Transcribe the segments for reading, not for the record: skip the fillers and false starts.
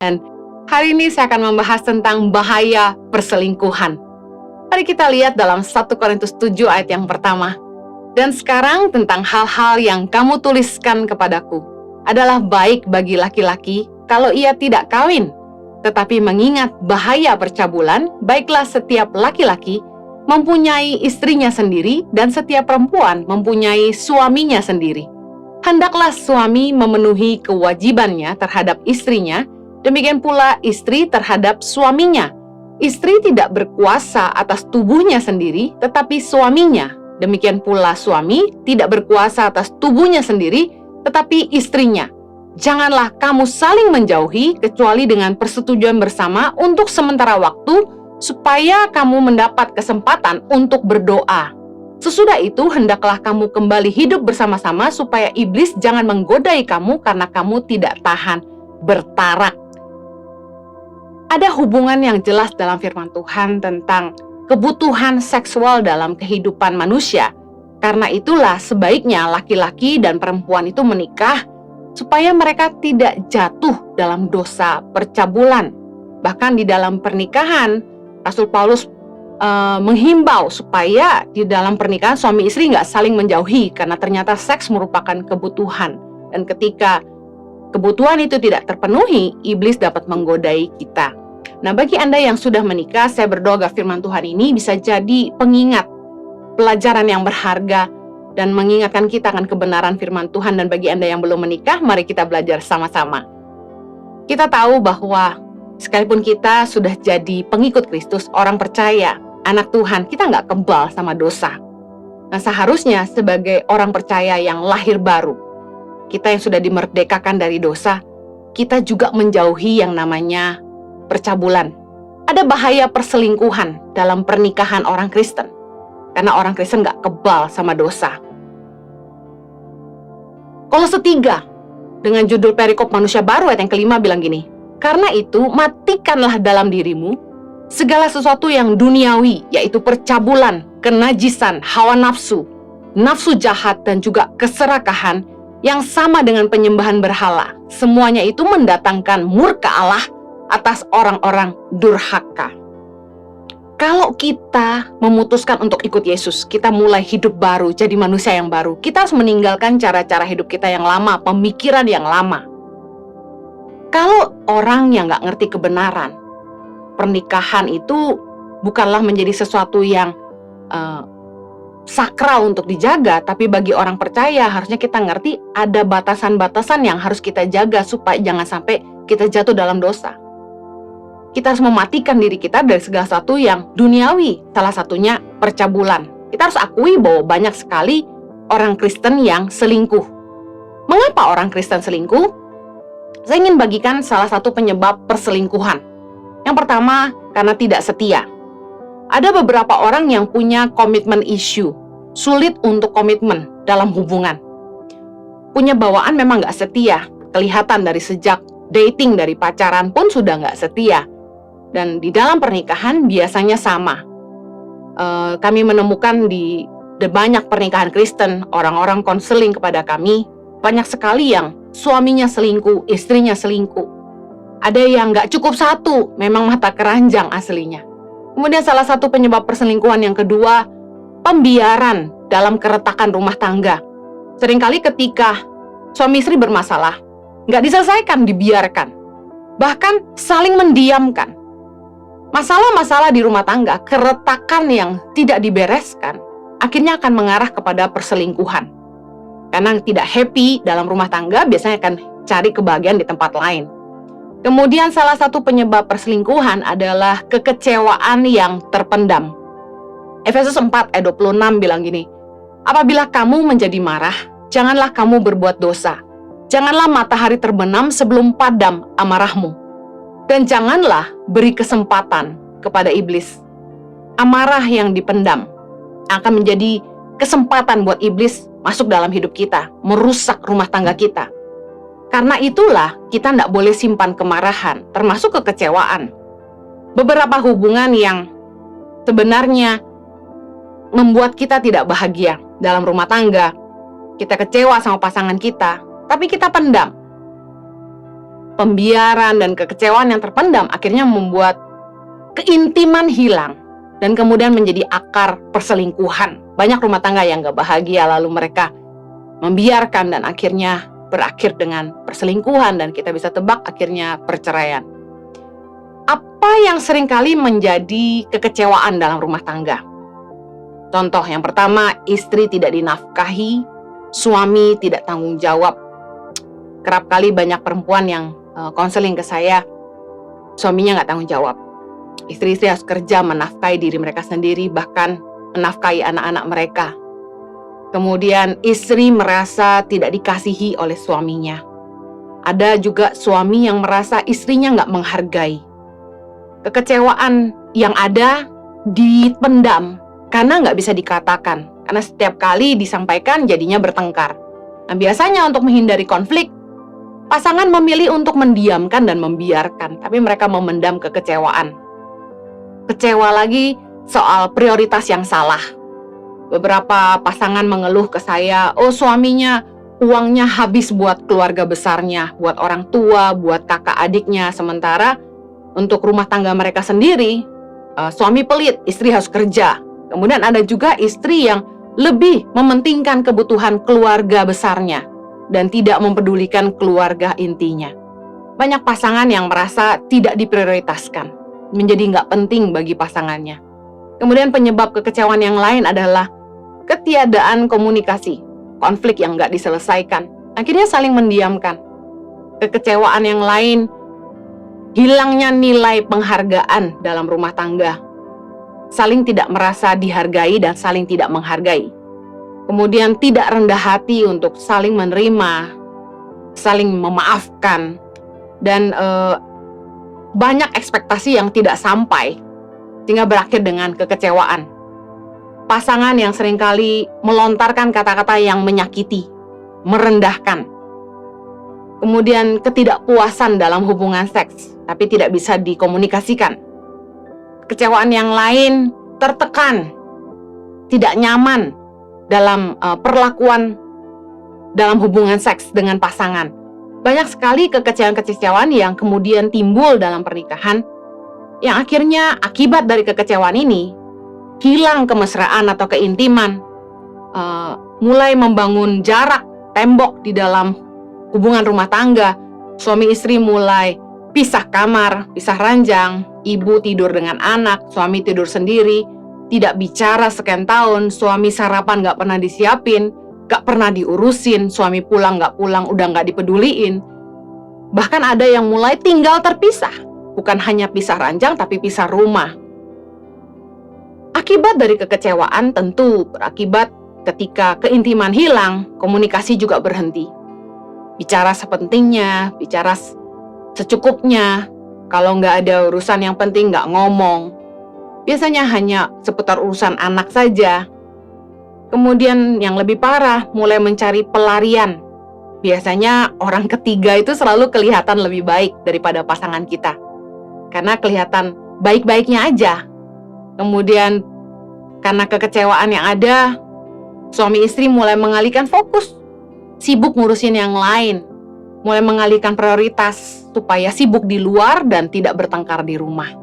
Dan hari ini saya akan membahas tentang bahaya perselingkuhan. Mari kita lihat dalam 1 Korintus 7 ayat yang pertama. Dan sekarang tentang hal-hal yang kamu tuliskan kepadaku adalah baik bagi laki-laki kalau ia tidak kawin. Tetapi mengingat bahaya percabulan, baiklah setiap laki-laki mempunyai istrinya sendiri dan setiap perempuan mempunyai suaminya sendiri. Hendaklah suami memenuhi kewajibannya terhadap istrinya, demikian pula istri terhadap suaminya. Istri tidak berkuasa atas tubuhnya sendiri, tetapi suaminya. Demikian pula suami tidak berkuasa atas tubuhnya sendiri, tetapi istrinya. Janganlah kamu saling menjauhi, kecuali dengan persetujuan bersama untuk sementara waktu, supaya kamu mendapat kesempatan untuk berdoa. Sesudah itu, hendaklah kamu kembali hidup bersama-sama, supaya iblis jangan menggodai kamu karena kamu tidak tahan bertarak. Ada hubungan yang jelas dalam firman Tuhan tentang kebutuhan seksual dalam kehidupan manusia. Karena itulah sebaiknya laki-laki dan perempuan itu menikah, supaya mereka tidak jatuh dalam dosa percabulan. Bahkan di dalam pernikahan, Rasul Paulus menghimbau supaya di dalam pernikahan suami istri nggak saling menjauhi, karena ternyata seks merupakan kebutuhan. Dan ketika kebutuhan itu tidak terpenuhi, iblis dapat menggodai kita. Nah, bagi Anda yang sudah menikah, saya berdoa firman Tuhan ini bisa jadi pengingat, pelajaran yang berharga, dan mengingatkan kita akan kebenaran firman Tuhan. Dan bagi Anda yang belum menikah, mari kita belajar sama-sama. Kita tahu bahwa sekalipun kita sudah jadi pengikut Kristus, orang percaya, anak Tuhan, kita nggak kebal sama dosa. Nah, seharusnya sebagai orang percaya yang lahir baru, kita yang sudah dimerdekakan dari dosa, kita juga menjauhi yang namanya percabulan. Ada bahaya perselingkuhan dalam pernikahan orang Kristen, karena orang Kristen nggak kebal sama dosa. Kolose 3 dengan judul perikop manusia baru ayat yang kelima bilang gini, karena itu matikanlah dalam dirimu segala sesuatu yang duniawi, yaitu percabulan, kenajisan, hawa nafsu, nafsu jahat, dan juga keserakahan yang sama dengan penyembahan berhala. Semuanya itu mendatangkan murka Allah atas orang-orang durhaka. Kalau kita memutuskan untuk ikut Yesus, kita mulai hidup baru, jadi manusia yang baru, kita harus meninggalkan cara-cara hidup kita yang lama, pemikiran yang lama. Kalau orang yang nggak ngerti kebenaran, pernikahan itu bukanlah menjadi sesuatu yang sakral untuk dijaga, tapi bagi orang percaya harusnya kita ngerti ada batasan-batasan yang harus kita jaga supaya jangan sampai kita jatuh dalam dosa. Kita harus mematikan diri kita dari segala sesuatu yang duniawi, salah satunya percabulan. Kita harus akui bahwa banyak sekali orang Kristen yang selingkuh. Mengapa orang Kristen selingkuh? Saya ingin bagikan salah satu penyebab perselingkuhan. Yang pertama, karena tidak setia. Ada beberapa orang yang punya komitmen issue, sulit untuk komitmen dalam hubungan. Punya bawaan memang nggak setia, kelihatan dari sejak dating, dari pacaran pun sudah nggak setia. Dan di dalam pernikahan biasanya sama. Kami menemukan di banyak pernikahan Kristen, orang-orang konseling kepada kami, banyak sekali yang suaminya selingkuh, istrinya selingkuh. Ada yang nggak cukup satu, memang mata keranjang aslinya. Kemudian salah satu penyebab perselingkuhan yang kedua, pembiaran dalam keretakan rumah tangga. Seringkali ketika suami istri bermasalah, nggak diselesaikan, dibiarkan. Bahkan saling mendiamkan. Masalah-masalah di rumah tangga, keretakan yang tidak dibereskan, akhirnya akan mengarah kepada perselingkuhan. Karena tidak happy dalam rumah tangga, biasanya akan cari kebahagiaan di tempat lain. Kemudian salah satu penyebab perselingkuhan adalah kekecewaan yang terpendam. Efesus 4 ayat 26 bilang gini, apabila kamu menjadi marah, janganlah kamu berbuat dosa. Janganlah matahari terbenam sebelum padam amarahmu. Dan janganlah beri kesempatan kepada iblis. Amarah yang dipendam akan menjadi kesempatan buat iblis masuk dalam hidup kita, merusak rumah tangga kita. Karena itulah kita tidak boleh simpan kemarahan, termasuk kekecewaan. Beberapa hubungan yang sebenarnya membuat kita tidak bahagia dalam rumah tangga, kita kecewa sama pasangan kita, tapi kita pendam. pembiaran, dan kekecewaan yang terpendam akhirnya membuat keintiman hilang dan kemudian menjadi akar perselingkuhan. Banyak rumah tangga yang gak bahagia, lalu mereka membiarkan dan akhirnya berakhir dengan perselingkuhan, dan kita bisa tebak akhirnya perceraian. Apa yang seringkali menjadi kekecewaan dalam rumah tangga? Contoh yang pertama, istri tidak dinafkahi, suami tidak tanggung jawab. Kerap kali banyak perempuan yang konseling ke saya, suaminya nggak tanggung jawab. Istri-istri harus kerja menafkahi diri mereka sendiri, bahkan menafkahi anak-anak mereka. Kemudian istri merasa tidak dikasihi oleh suaminya. Ada juga suami yang merasa istrinya nggak menghargai. Kekecewaan yang ada dipendam karena nggak bisa dikatakan. Karena setiap kali disampaikan jadinya bertengkar. Nah, biasanya untuk menghindari konflik, pasangan memilih untuk mendiamkan dan membiarkan, tapi mereka memendam kekecewaan. Kecewa lagi soal prioritas yang salah. Beberapa pasangan mengeluh ke saya, oh suaminya uangnya habis buat keluarga besarnya, buat orang tua, buat kakak adiknya, sementara untuk rumah tangga mereka sendiri, suami pelit, istri harus kerja. Kemudian ada juga istri yang lebih mementingkan kebutuhan keluarga besarnya dan tidak mempedulikan keluarga intinya. Banyak pasangan yang merasa tidak diprioritaskan, menjadi nggak penting bagi pasangannya. Kemudian penyebab kekecewaan yang lain adalah ketiadaan komunikasi, konflik yang nggak diselesaikan, akhirnya saling mendiamkan. Kekecewaan yang lain, hilangnya nilai penghargaan dalam rumah tangga, saling tidak merasa dihargai dan saling tidak menghargai. Kemudian tidak rendah hati untuk saling menerima, saling memaafkan, dan banyak ekspektasi yang tidak sampai, sehingga berakhir dengan kekecewaan. Pasangan yang seringkali melontarkan kata-kata yang menyakiti, merendahkan. Kemudian ketidakpuasan dalam hubungan seks, tapi tidak bisa dikomunikasikan. Kekecewaan yang lain, tertekan, tidak nyaman dalam perlakuan dalam hubungan seks dengan pasangan. Banyak sekali kekecewaan-kekecewaan yang kemudian timbul dalam pernikahan, yang akhirnya akibat dari kekecewaan ini, hilang kemesraan atau keintiman, mulai membangun jarak, tembok di dalam hubungan rumah tangga. Suami istri mulai pisah kamar, pisah ranjang, ibu tidur dengan anak, suami tidur sendiri, tidak bicara sekian tahun, suami sarapan gak pernah disiapin, gak pernah diurusin, suami pulang gak pulang, udah gak dipeduliin. Bahkan ada yang mulai tinggal terpisah, bukan hanya pisah ranjang tapi pisah rumah. Akibat dari kekecewaan tentu berakibat ketika keintiman hilang, komunikasi juga berhenti. Bicara sepentingnya, bicara secukupnya. Kalau nggak ada urusan yang penting nggak ngomong. Biasanya hanya seputar urusan anak saja. Kemudian yang lebih parah, mulai mencari pelarian. Biasanya orang ketiga itu selalu kelihatan lebih baik daripada pasangan kita. Karena kelihatan baik-baiknya aja. Kemudian karena kekecewaan yang ada, suami istri mulai mengalihkan fokus, sibuk ngurusin yang lain, mulai mengalihkan prioritas supaya sibuk di luar dan tidak bertengkar di rumah.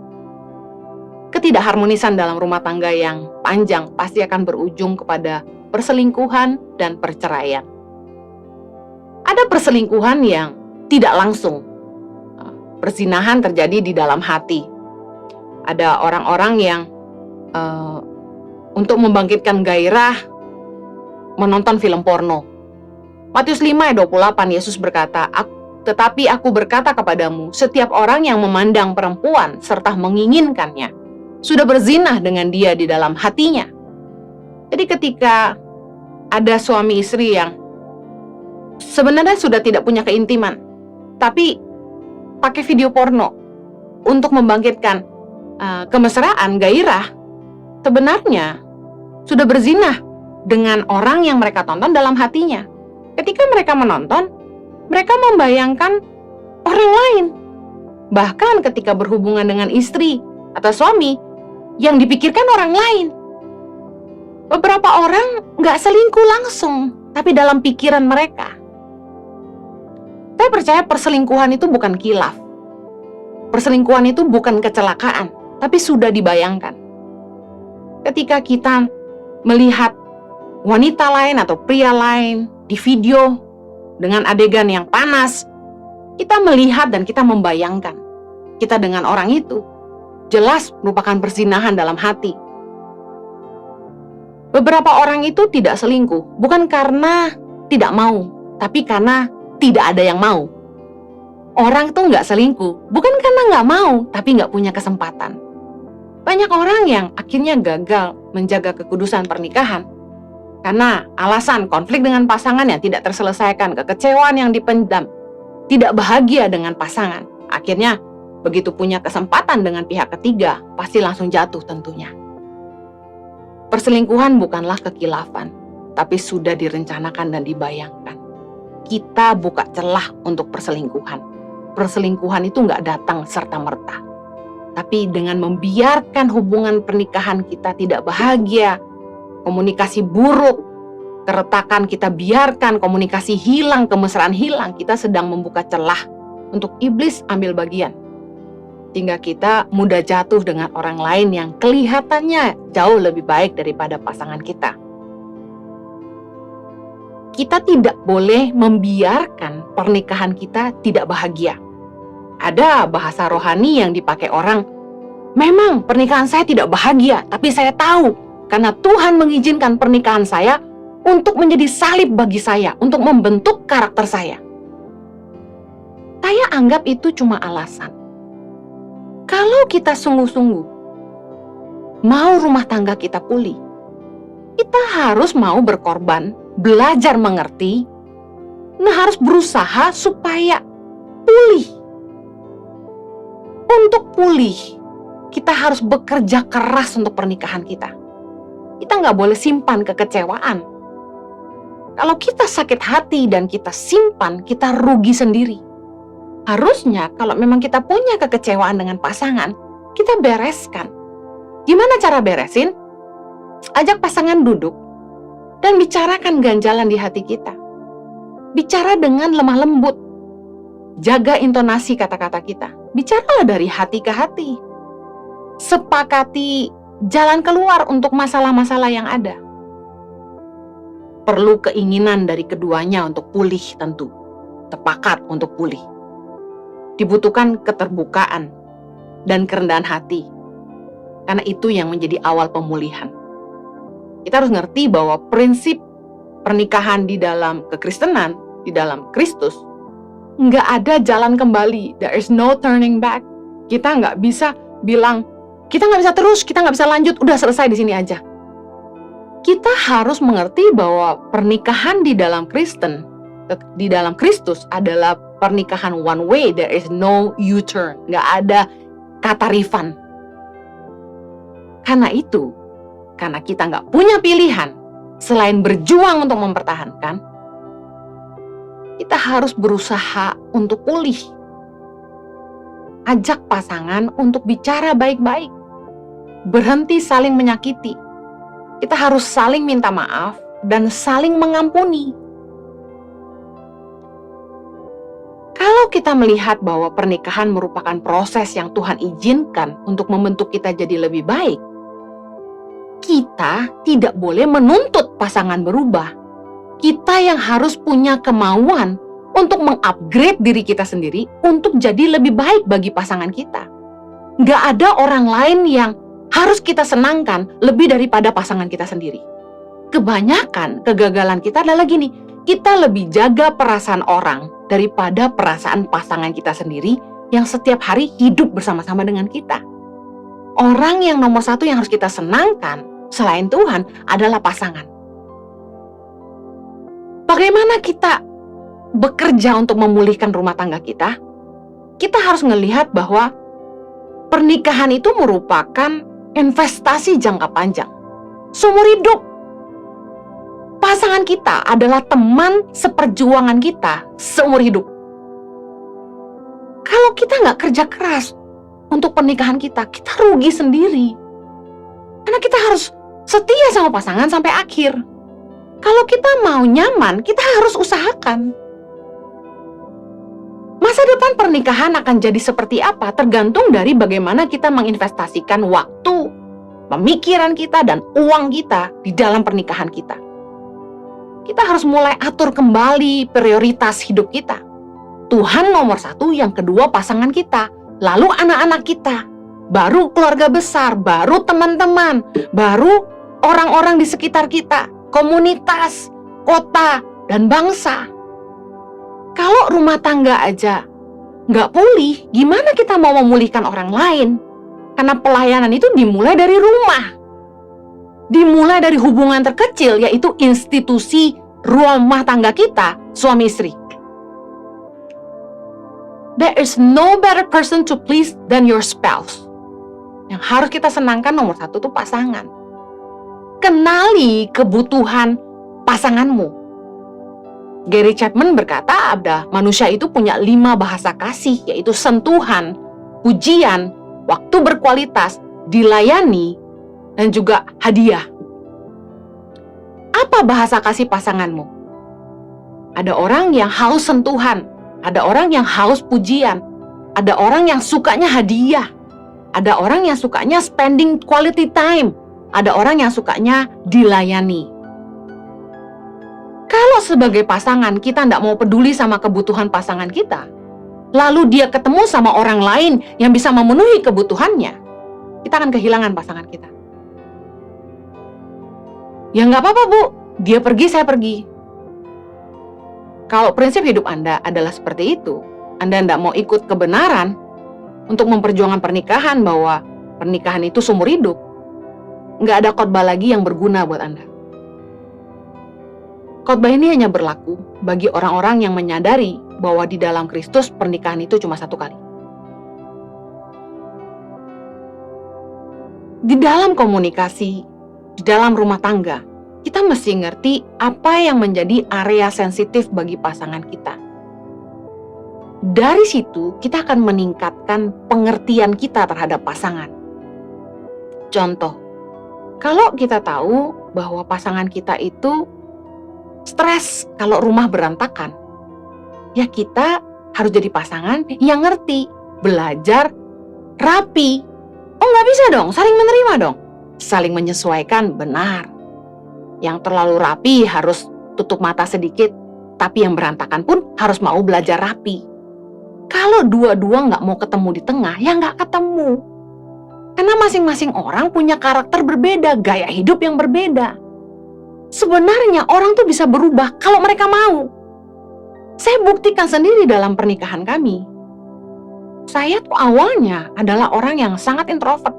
Ketidakharmonisan dalam rumah tangga yang panjang pasti akan berujung kepada perselingkuhan dan perceraian. Ada perselingkuhan yang tidak langsung. Perzinahan terjadi di dalam hati. Ada orang-orang yang untuk membangkitkan gairah menonton film porno. Matius 5 ayat 28, Yesus berkata, "Tetapi aku berkata kepadamu, setiap orang yang memandang perempuan serta menginginkannya, sudah berzinah dengan dia di dalam hatinya." Jadi ketika ada suami istri yang sebenarnya sudah tidak punya keintiman, tapi pakai video porno untuk membangkitkan kemesraan, gairah, sebenarnya sudah berzinah dengan orang yang mereka tonton dalam hatinya. Ketika mereka menonton, mereka membayangkan orang lain. Bahkan ketika berhubungan dengan istri atau suami, yang dipikirkan orang lain. Beberapa orang nggak selingkuh langsung, tapi dalam pikiran mereka. Saya percaya perselingkuhan itu bukan khilaf. Perselingkuhan itu bukan kecelakaan, tapi sudah dibayangkan. Ketika kita melihat wanita lain atau pria lain di video dengan adegan yang panas, kita melihat dan kita membayangkan kita dengan orang itu jelas merupakan perzinahan dalam hati. Beberapa orang itu tidak selingkuh, bukan karena tidak mau, tapi karena tidak ada yang mau. Orang tuh nggak selingkuh, bukan karena nggak mau, tapi nggak punya kesempatan. Banyak orang yang akhirnya gagal menjaga kekudusan pernikahan karena alasan konflik dengan pasangan yang tidak terselesaikan, kekecewaan yang dipendam, tidak bahagia dengan pasangan. Akhirnya, begitu punya kesempatan dengan pihak ketiga, pasti langsung jatuh tentunya. Perselingkuhan bukanlah kekhilafan, tapi sudah direncanakan dan dibayangkan. Kita buka celah untuk perselingkuhan. Perselingkuhan itu nggak datang serta-merta. Tapi dengan membiarkan hubungan pernikahan kita tidak bahagia, komunikasi buruk, keretakan kita biarkan, komunikasi hilang, kemesraan hilang, kita sedang membuka celah untuk iblis ambil bagian. Sehingga kita mudah jatuh dengan orang lain yang kelihatannya jauh lebih baik daripada pasangan kita. Kita tidak boleh membiarkan pernikahan kita tidak bahagia. Ada bahasa rohani yang dipakai orang, memang pernikahan saya tidak bahagia, tapi saya tahu karena Tuhan mengizinkan pernikahan saya untuk menjadi salib bagi saya, untuk membentuk karakter saya. Saya anggap itu cuma alasan. Kalau kita sungguh-sungguh mau rumah tangga kita pulih, kita harus mau berkorban, belajar mengerti, harus berusaha supaya pulih. Untuk pulih, kita harus bekerja keras untuk pernikahan kita. Kita nggak boleh simpan kekecewaan. Kalau kita sakit hati dan kita simpan, kita rugi sendiri. Harusnya kalau memang kita punya kekecewaan dengan pasangan, kita bereskan. Gimana cara beresin? Ajak pasangan duduk dan bicarakan ganjalan di hati kita. Bicara dengan lemah lembut. Jaga intonasi kata-kata kita. Bicaralah dari hati ke hati. Sepakati jalan keluar untuk masalah-masalah yang ada. Perlu keinginan dari keduanya untuk pulih tentu. Sepakat untuk pulih. Dibutuhkan keterbukaan dan kerendahan hati. Karena itu yang menjadi awal pemulihan. Kita harus ngerti bahwa prinsip pernikahan di dalam kekristenan, di dalam Kristus, nggak ada jalan kembali. There is no turning back. Kita nggak bisa bilang, kita nggak bisa terus, kita nggak bisa lanjut, udah selesai di sini aja. Kita harus mengerti bahwa pernikahan di dalam Kristen, di dalam Kristus adalah pernikahan one way. There is no U-turn. Nggak ada kata refund. Karena itu, karena kita nggak punya pilihan selain berjuang untuk mempertahankan, kita harus berusaha untuk pulih. Ajak pasangan untuk bicara baik-baik. Berhenti saling menyakiti. Kita harus saling minta maaf dan saling mengampuni. Kalau kita melihat bahwa pernikahan merupakan proses yang Tuhan izinkan untuk membentuk kita jadi lebih baik, kita tidak boleh menuntut pasangan berubah. Kita yang harus punya kemauan untuk mengupgrade diri kita sendiri untuk jadi lebih baik bagi pasangan kita. Nggak ada orang lain yang harus kita senangkan lebih daripada pasangan kita sendiri. Kebanyakan kegagalan kita adalah gini, kita lebih jaga perasaan orang daripada perasaan pasangan kita sendiri yang setiap hari hidup bersama-sama dengan kita. Orang yang nomor satu yang harus kita senangkan selain Tuhan adalah pasangan. Bagaimana kita bekerja untuk memulihkan rumah tangga kita? Kita harus melihat bahwa pernikahan itu merupakan investasi jangka panjang. Seumur hidup. Pasangan kita adalah teman seperjuangan kita seumur hidup. Kalau kita nggak kerja keras untuk pernikahan kita, kita rugi sendiri. Karena kita harus setia sama pasangan sampai akhir. Kalau kita mau nyaman, kita harus usahakan. Masa depan pernikahan akan jadi seperti apa tergantung dari bagaimana kita menginvestasikan waktu, pemikiran kita, dan uang kita di dalam pernikahan kita. Kita harus mulai atur kembali prioritas hidup kita. Tuhan nomor satu, yang kedua pasangan kita, lalu anak-anak kita, baru keluarga besar, baru teman-teman, baru orang-orang di sekitar kita, komunitas, kota, dan bangsa. Kalau rumah tangga aja nggak pulih, gimana kita mau memulihkan orang lain? Karena pelayanan itu dimulai dari rumah. Dimulai dari hubungan terkecil, yaitu institusi rumah tangga kita, suami istri. There is no better person to please than your spouse. Yang harus kita senangkan nomor satu tuh pasangan. Kenali kebutuhan pasanganmu. Gary Chapman berkata, manusia itu punya 5 bahasa kasih, yaitu sentuhan, pujian, waktu berkualitas, dilayani, dan juga hadiah. Apa bahasa kasih pasanganmu? Ada orang yang haus sentuhan, ada orang yang haus pujian, ada orang yang sukanya hadiah, ada orang yang sukanya spending quality time, ada orang yang sukanya dilayani. Kalau sebagai pasangan kita tidak mau peduli sama kebutuhan pasangan kita, lalu dia ketemu sama orang lain yang bisa memenuhi kebutuhannya, kita akan kehilangan pasangan kita. Ya nggak apa-apa Bu, dia pergi, saya pergi. Kalau prinsip hidup Anda adalah seperti itu, Anda tidak mau ikut kebenaran untuk memperjuangkan pernikahan, bahwa pernikahan itu seumur hidup, nggak ada khotbah lagi yang berguna buat Anda. Khotbah ini hanya berlaku bagi orang-orang yang menyadari bahwa di dalam Kristus pernikahan itu cuma satu kali. Di dalam komunikasi, di dalam rumah tangga, kita mesti ngerti apa yang menjadi area sensitif bagi pasangan kita. Dari situ kita akan meningkatkan pengertian kita terhadap pasangan. Contoh, kalau kita tahu bahwa pasangan kita itu stres kalau rumah berantakan, ya kita harus jadi pasangan yang ngerti, belajar, rapi. Oh nggak bisa dong, saling menerima dong. Saling menyesuaikan, benar. Yang terlalu rapi harus tutup mata sedikit, tapi yang berantakan pun harus mau belajar rapi. Kalau dua-dua nggak mau ketemu di tengah, ya nggak ketemu. Karena masing-masing orang punya karakter berbeda, gaya hidup yang berbeda. Sebenarnya orang tuh bisa berubah kalau mereka mau. Saya buktikan sendiri dalam pernikahan kami. Saya tuh awalnya adalah orang yang sangat introvert.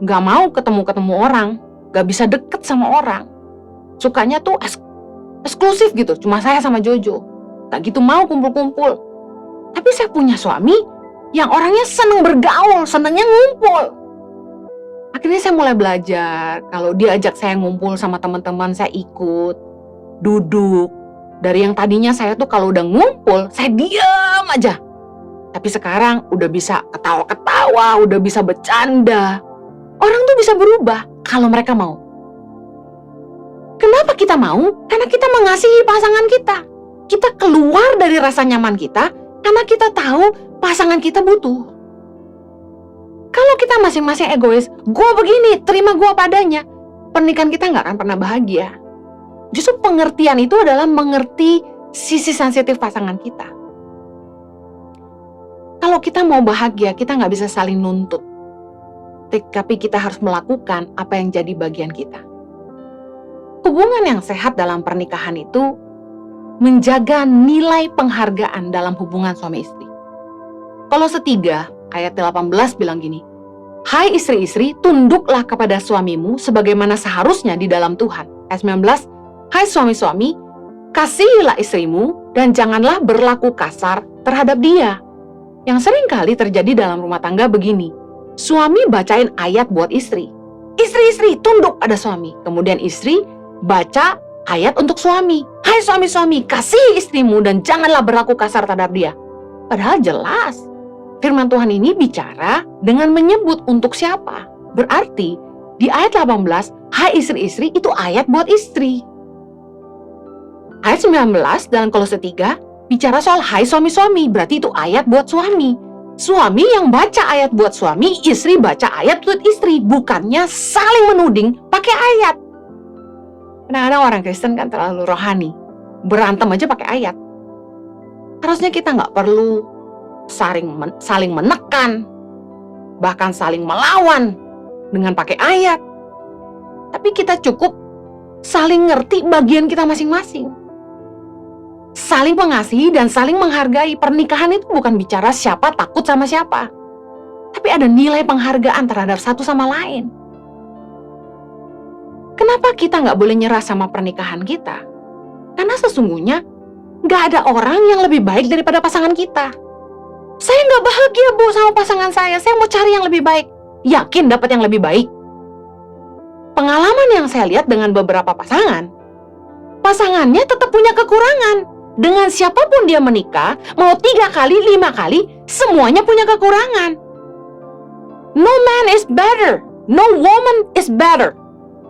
Gak mau ketemu-ketemu orang, gak bisa deket sama orang. Sukanya tuh eksklusif gitu, cuma saya sama Jojo. Gak gitu mau kumpul-kumpul. Tapi saya punya suami yang orangnya seneng bergaul, senengnya ngumpul. Akhirnya saya mulai belajar, kalau dia ajak saya ngumpul sama teman-teman, saya ikut, duduk. Dari yang tadinya saya tuh kalau udah ngumpul, saya diam aja. Tapi sekarang udah bisa ketawa-ketawa, udah bisa bercanda. Orang tuh bisa berubah kalau mereka mau. Kenapa kita mau? Karena kita mengasihi pasangan kita. Kita keluar dari rasa nyaman kita, karena kita tahu pasangan kita butuh. Kalau kita masing-masing egois, gue begini, terima gue padanya, pernikahan kita nggak akan pernah bahagia. Justru pengertian itu adalah mengerti sisi sensitif pasangan kita. Kalau kita mau bahagia, kita nggak bisa saling nuntut. Tapi kita harus melakukan apa yang jadi bagian kita. Hubungan yang sehat dalam pernikahan itu menjaga nilai penghargaan dalam hubungan suami istri. Kolose 3 ayat 18 bilang gini, hai istri-istri, tunduklah kepada suamimu sebagaimana seharusnya di dalam Tuhan. Ayat 19, hai suami-suami, kasihilah istrimu dan janganlah berlaku kasar terhadap dia. Yang sering kali terjadi dalam rumah tangga begini, suami bacain ayat buat istri. Istri-istri, tunduk pada suami. Kemudian istri baca ayat untuk suami. Hai suami-suami, kasihi istrimu dan janganlah berlaku kasar terhadap dia. Padahal jelas, firman Tuhan ini bicara dengan menyebut untuk siapa. Berarti di ayat 18, hai istri-istri itu ayat buat istri. Ayat 19 dalam Kolose 3, bicara soal hai suami-suami, berarti itu ayat buat suami. Suami yang baca ayat buat suami, istri baca ayat buat istri. Bukannya saling menuding pakai ayat. Kadang-kadang orang Kristen kan terlalu rohani. Berantem aja pakai ayat. Harusnya kita nggak perlu saling menekan, bahkan saling melawan dengan pakai ayat. Tapi kita cukup saling ngerti bagian kita masing-masing. Saling mengasihi dan saling menghargai. Pernikahan itu bukan bicara siapa takut sama siapa, tapi ada nilai penghargaan terhadap satu sama lain. Kenapa kita nggak boleh nyerah sama pernikahan kita? Karena sesungguhnya nggak ada orang yang lebih baik daripada pasangan kita. Saya nggak bahagia, Bu, sama pasangan saya mau cari yang lebih baik. Yakin dapat yang lebih baik? Pengalaman yang saya lihat dengan beberapa pasangannya tetap punya kekurangan. Dengan siapapun dia menikah, mau 3 kali, 5 kali, semuanya punya kekurangan. No man is better, no woman is better,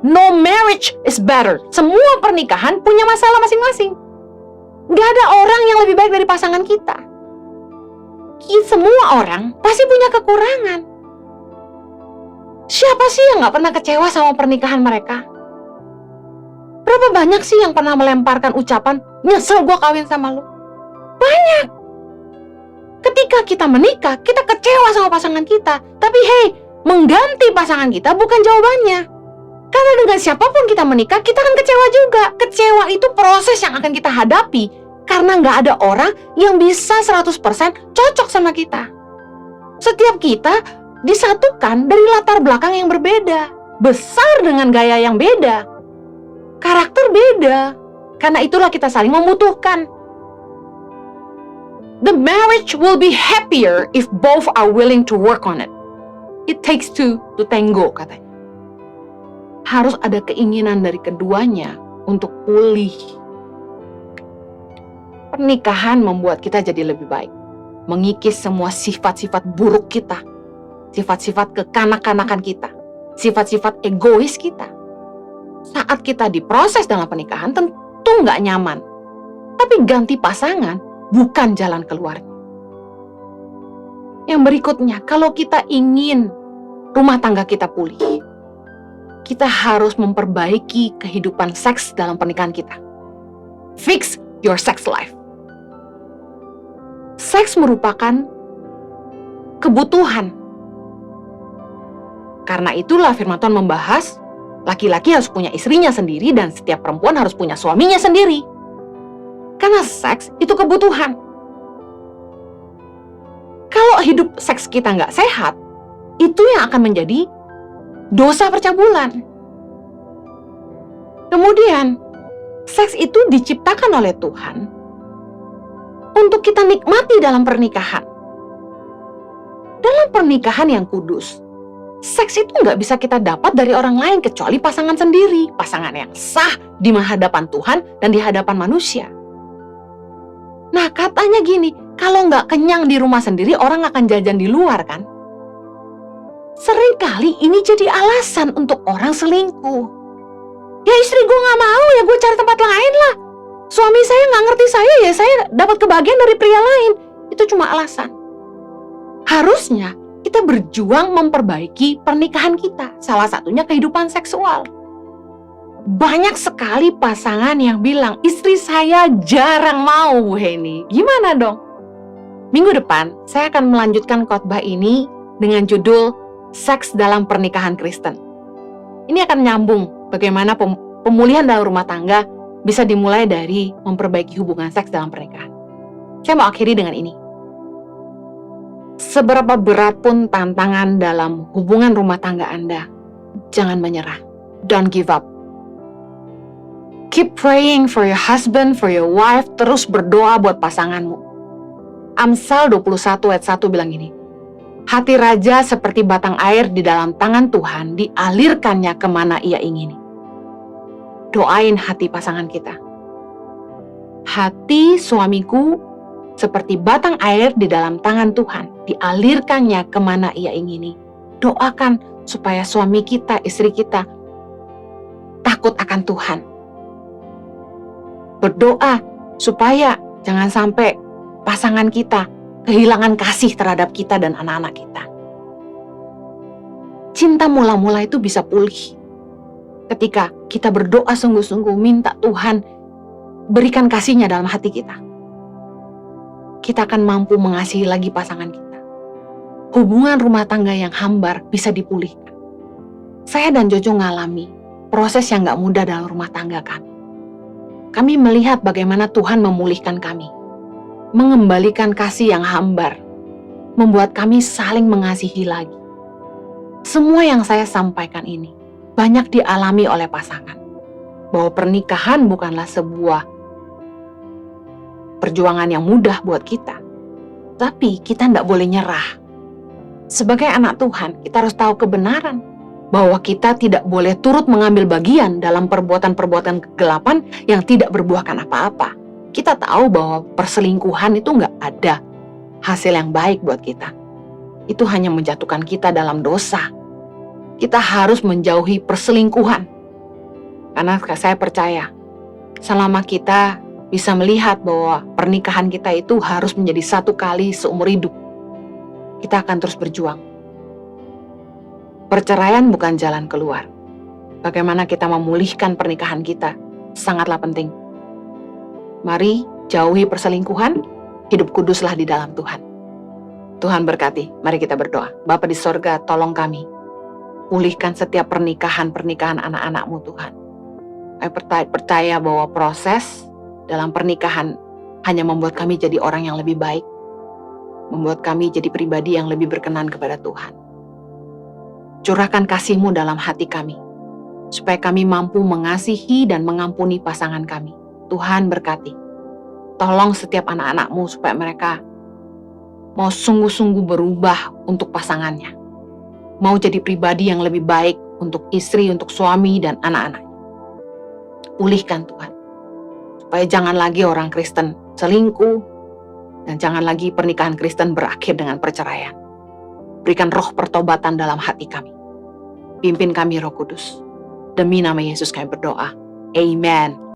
no marriage is better. Semua pernikahan punya masalah masing-masing. Gak ada orang yang lebih baik dari pasangan kita. Semua orang pasti punya kekurangan. Siapa sih yang gak pernah kecewa sama pernikahan mereka? Berapa banyak sih yang pernah melemparkan ucapan, nyesel gue kawin sama lo? Banyak. Ketika kita menikah, kita kecewa sama pasangan kita. Tapi hey, mengganti pasangan kita bukan jawabannya. Karena dengan siapapun kita menikah, kita akan kecewa juga. Kecewa itu proses yang akan kita hadapi. Karena nggak ada orang yang bisa 100% cocok sama kita. Setiap kita disatukan dari latar belakang yang berbeda. Besar dengan gaya yang beda. Karakter beda. Karena itulah kita saling membutuhkan. The marriage will be happier if both are willing to work on it. It takes two to tango, katanya. Harus ada keinginan dari keduanya untuk pulih. Pernikahan membuat kita jadi lebih baik. Mengikis semua sifat-sifat buruk kita. Sifat-sifat kekanak-kanakan kita. Sifat-sifat egois kita. Saat kita diproses dalam pernikahan tentu nggak nyaman. Tapi ganti pasangan bukan jalan keluarnya. Yang berikutnya, kalau kita ingin rumah tangga kita pulih, kita harus memperbaiki kehidupan seks dalam pernikahan kita. Fix your sex life. Seks merupakan kebutuhan. Karena itulah firman Tuhan membahas laki-laki harus punya istrinya sendiri dan setiap perempuan harus punya suaminya sendiri. Karena seks itu kebutuhan. Kalau hidup seks kita nggak sehat, itu yang akan menjadi dosa percabulan. Kemudian, seks itu diciptakan oleh Tuhan untuk kita nikmati dalam pernikahan. Dalam pernikahan yang kudus, seks itu nggak bisa kita dapat dari orang lain kecuali pasangan sendiri, pasangan yang sah di hadapan Tuhan dan di hadapan manusia. Nah, katanya gini, kalau nggak kenyang di rumah sendiri, orang akan jajan di luar kan? Seringkali ini jadi alasan untuk orang selingkuh. Ya istri gue nggak mau, ya gue cari tempat lain lah. Suami saya nggak ngerti saya, ya saya dapat kebahagiaan dari pria lain. Itu cuma alasan. Harusnya kita berjuang memperbaiki pernikahan kita. Salah satunya kehidupan seksual. Banyak sekali pasangan yang bilang, istri saya jarang mau, Bu Heni. Gimana dong? Minggu depan, saya akan melanjutkan khotbah ini dengan judul Seks dalam Pernikahan Kristen. Ini akan nyambung bagaimana pemulihan dalam rumah tangga bisa dimulai dari memperbaiki hubungan seks dalam pernikahan. Saya mau akhiri dengan ini. Seberapa berat pun tantangan dalam hubungan rumah tangga Anda, jangan menyerah. Don't give up. Keep praying for your husband, for your wife. Terus berdoa buat pasanganmu. Amsal 21 ayat 1 bilang gini, hati raja seperti batang air di dalam tangan Tuhan, dialirkannya kemana ia ingini. Doain hati pasangan kita. Hati suamiku seperti batang air di dalam tangan Tuhan, dialirkannya kemana ia ingini. Doakan supaya suami kita, istri kita takut akan Tuhan. Berdoa supaya Jangan sampai pasangan kita kehilangan kasih terhadap kita dan anak-anak kita. Cinta mula-mula itu bisa pulih ketika kita berdoa sungguh-sungguh, minta Tuhan berikan kasih-Nya dalam hati kita. Kita akan mampu mengasihi lagi pasangan kita. Hubungan rumah tangga yang hambar bisa dipulihkan. Saya dan Jojo ngalami proses yang gak mudah dalam rumah tangga kami. Kami melihat bagaimana Tuhan memulihkan kami, mengembalikan kasih yang hambar, membuat kami saling mengasihi lagi. Semua yang saya sampaikan ini banyak dialami oleh pasangan. Bahwa pernikahan bukanlah sebuah perjuangan yang mudah buat kita. Tapi kita tidak boleh nyerah. Sebagai anak Tuhan, kita harus tahu kebenaran. Bahwa kita tidak boleh turut mengambil bagian dalam perbuatan-perbuatan kegelapan yang tidak berbuahkan apa-apa. Kita tahu bahwa perselingkuhan itu nggak ada hasil yang baik buat kita. Itu hanya menjatuhkan kita dalam dosa. Kita harus menjauhi perselingkuhan. Karena saya percaya, selama kita bisa melihat bahwa pernikahan kita itu harus menjadi satu kali seumur hidup, kita akan terus berjuang. Perceraian bukan jalan keluar. Bagaimana kita memulihkan pernikahan kita sangatlah penting. Mari jauhi perselingkuhan, hidup kuduslah di dalam Tuhan. Tuhan berkati, mari kita berdoa. Bapa di sorga, tolong kami. Pulihkan setiap pernikahan anak-anak-Mu Tuhan. Saya percaya bahwa proses dalam pernikahan hanya membuat kami jadi orang yang lebih baik. Membuat kami jadi pribadi yang lebih berkenan kepada Tuhan. Curahkan kasih-Mu dalam hati kami. Supaya kami mampu mengasihi dan mengampuni pasangan kami. Tuhan berkati. Tolong setiap anak-anak-Mu supaya mereka mau sungguh-sungguh berubah untuk pasangannya. Mau jadi pribadi yang lebih baik untuk istri, untuk suami, dan anak-anak. Pulihkan Tuhan. Supaya jangan lagi orang Kristen selingkuh, dan jangan lagi pernikahan Kristen berakhir dengan perceraian. Berikan roh pertobatan dalam hati kami. Pimpin kami Roh Kudus. Demi nama Yesus kami berdoa. Amen.